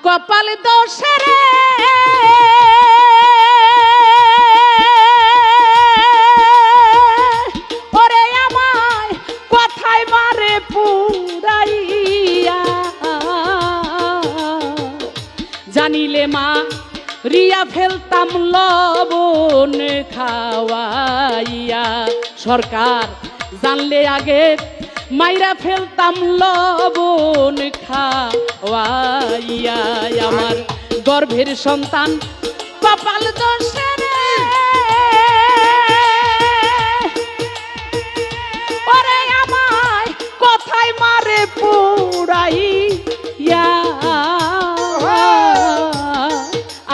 কপাল দোষে রে ওরে আমায় কথায় মারে পুরাইয়া জানিলে মা রিয়া ফেলতাম লবণ খাওয়াইয়া সরকার জানলে আগে মাইরা ফেলতাম লবণ খাওয়াইয়া আমার গর্ভের সন্তান কপাল দোষে রে ওরে আমায় কথায় মারে পুরাইয়া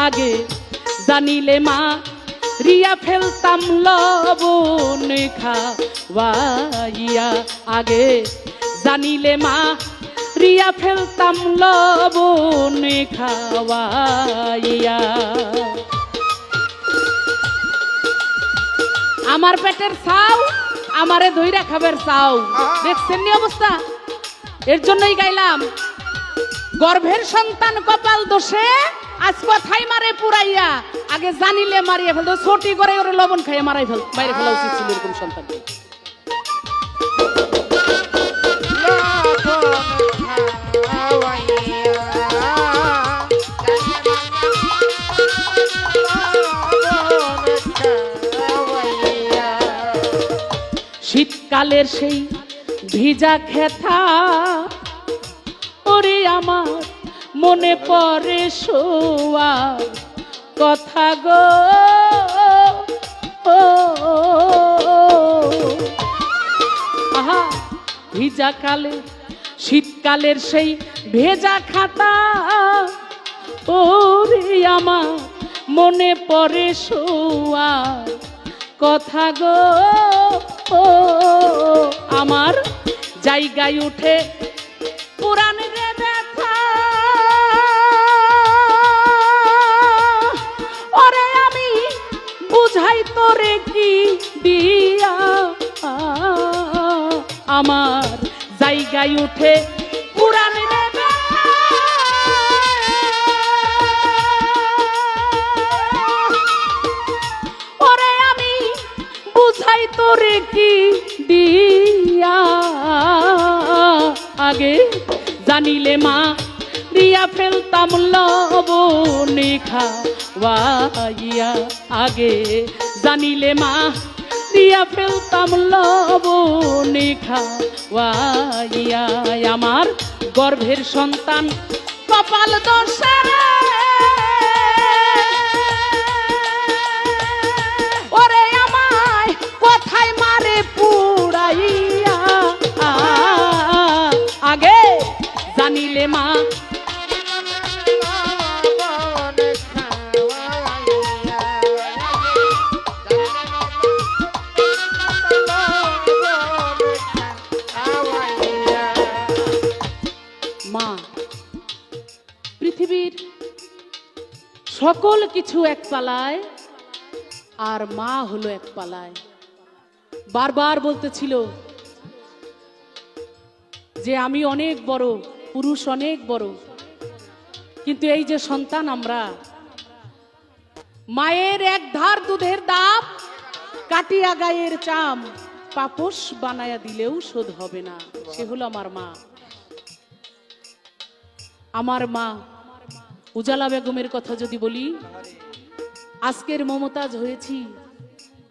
আগে জানিলে মা রিয়া ফেলতাম লবণ খাওয়াইয়া আগে জানিলে মা রিয়া ফেলতাম লবণ খাওয়াইয়া আমার পেটের চাও আমারে ধইরা খাবার চাও দেখছেন নি অবস্থা এর জন্যই গাইলাম গর্ভের সন্তান কপাল দোষে আজ কথাই মারে পুরাইয়া আগে জানিলে মারিয়া ফেলতো ছোটি করে ওরে লবণ খাইয়ে মারাই ফেল বাইরে ফেলা উচিত ছিল এরকম সন্তানকে শীতকালের সেই ভিজা খেথা ওরে আমার মনে পড়ে শোয়া কথা গো আহা ভিজা কালে শীতকালের সেই ভেজা খাতা ওরে আমার মনে পড়ে শোয়া কথা গো আমার জায়গায় উঠে পুরাণ রে ব্যথা ওরে আমি বুঝাই তোরে কি দিয়া আমার জায়গায় উঠে পুরাণ রে ব্যথা ওরে আমি বুঝাই তোরে কি দিয়া আগে জানিলে মা রিয়া ফেলতাম লবণ খাওয়াইয়া আগে জানিলে মা রিয়া ফেলতাম লবণ খাওয়াইয়া আমার গর্ভের সন্তান কপাল দোষে রে ওরে আমায় কথায় মারে পুরাইয়া আগে জানিলে মা মা পৃথিবীর সকল কিছু এক পালায় আর মা হলো এক পালায় বারবার বলতেছিল যে আমি অনেক বড় পুরুষ অনেক বড় কিন্তু এই যে সন্তান আমরা মায়ের এক ধার দুধের দাম কাটিয়া গায়ের চাম পাপোশ বানায়া দিলেও শোধ হবে না সে হলো আমার মা আমার মা উজালা বেগমের কথা যদি বলি আজকের মমতাজ হয়েছি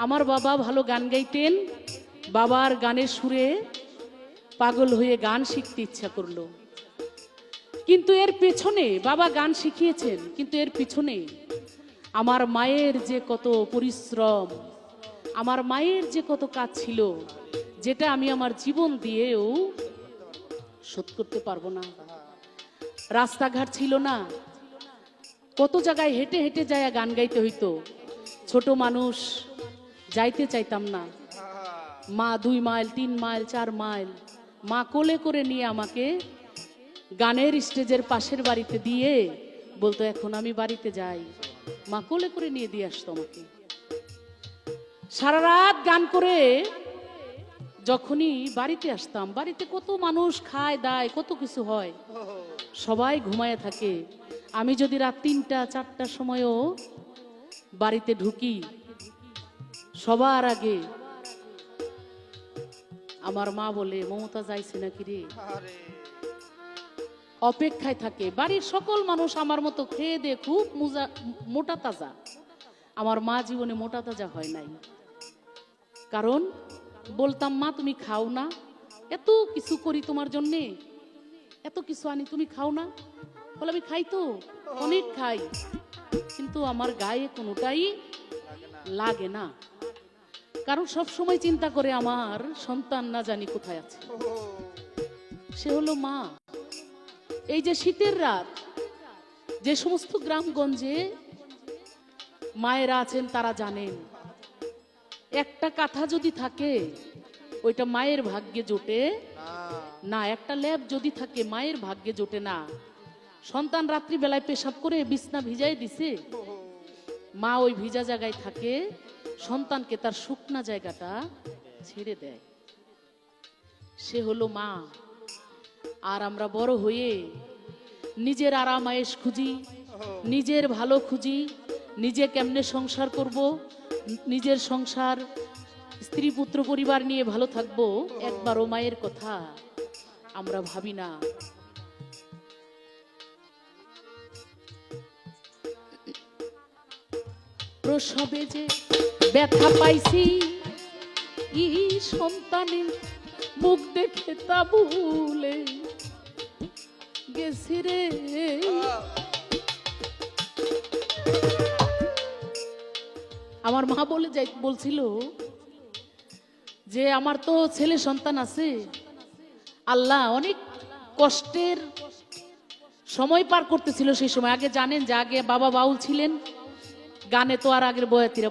আমার বাবা ভালো গান গাইতেন বাবার গানের সুরে পাগল হয়ে গান শিখতে ইচ্ছা করলো কিন্তু এর পেছনে বাবা গান শিখিয়েছেন কিন্তু এর পিছনে আমার মায়ের যে কত পরিশ্রম আমার মায়ের যে কত কাজ ছিল যেটা আমি আমার জীবন দিয়েও শোধ করতে পারবো না রাস্তাঘাট ছিল না কত জায়গায় হেঁটে হেঁটে যায় গান গাইতে হইতো ছোট মানুষ যাইতে চাইতাম না মা 2 মাইল 3 মাইল 4 মাইল মা কোলে করে নিয়ে আমাকে গানের স্টেজের পাশের বাড়িতে দিয়ে বলতো এখন আমি বাড়িতে যাই মা কোলে করে নিয়ে দিয়ে আসতো আমাকে সারা রাত গান করে যখনই বাড়িতে আসতাম বাড়িতে কত মানুষ খায় দায় কত কিছু হয় সবাই ঘুমায় থাকে আমি যদি রাত 3টা 4টার সময়ও বাড়িতে ঢুকি, সবার আগে আমার মা বলে মমতা যাইছে নাকি রে, অপেক্ষায় থাকে। বাড়ির সকল মানুষ আমার মতো খেয়ে দিয়ে খুব মোটা তাজা, আমার মা জীবনে মোটা তাজা হয় নাই। কারণ বলতাম, মা তুমি খাও না, এত কিছু করি তোমার জন্যে, এত কিছু আনি, তুমি খাও না? বলে আমি খাই তো, অনেক খাই, কিন্তু আমার গায়ে কোনোটাই লাগে না। কারণ সব সময় চিন্তা করে আমার সন্তান না জানি কোথায় আছে। সে হলো মা। এই যে শীতের রাত, যে সমস্ত গ্রামগঞ্জে মায়েরা আছেন তারা জানেন, একটা কাঁথা যদি থাকে ওইটা মায়ের ভাগ্যে জোটে না, একটা ল্যাব যদি থাকে মায়ের ভাগ্যে জোটে না। সন্তান রাত্রি বেলায় পেশাব করে বিছনা ভিজাই দিছে, মা ওই ভিজা জায়গায় থাকে, সন্তানকে তার শুকনা জায়গাটা ছেড়ে দেয়। সে হলো মা। আর আমরা বড় হয়ে নিজের আরাম আয়েশ খুঁজি, নিজের ভালো খুঁজি, নিজে কেমনে সংসার করব, নিজের সংসার স্ত্রী পুত্র পরিবার নিয়ে ভালো থাকবো, একবারও মায়ের কথা আমরা ভাবি না। প্রসবে যে ব্যথা পাইছি, ই সন্তানের মুখ দেখে তা ভুলে গেছি রে। আমার মা বলছিল যে আমার তো ছেলে সন্তান আছে, আল্লাহ অনেক কষ্টের সময় পার করতেছিল সেই সময়। আগে জানেন যে আগে বাবা বাউল ছিলেন, গানে তো আর আগের বয়াতিরা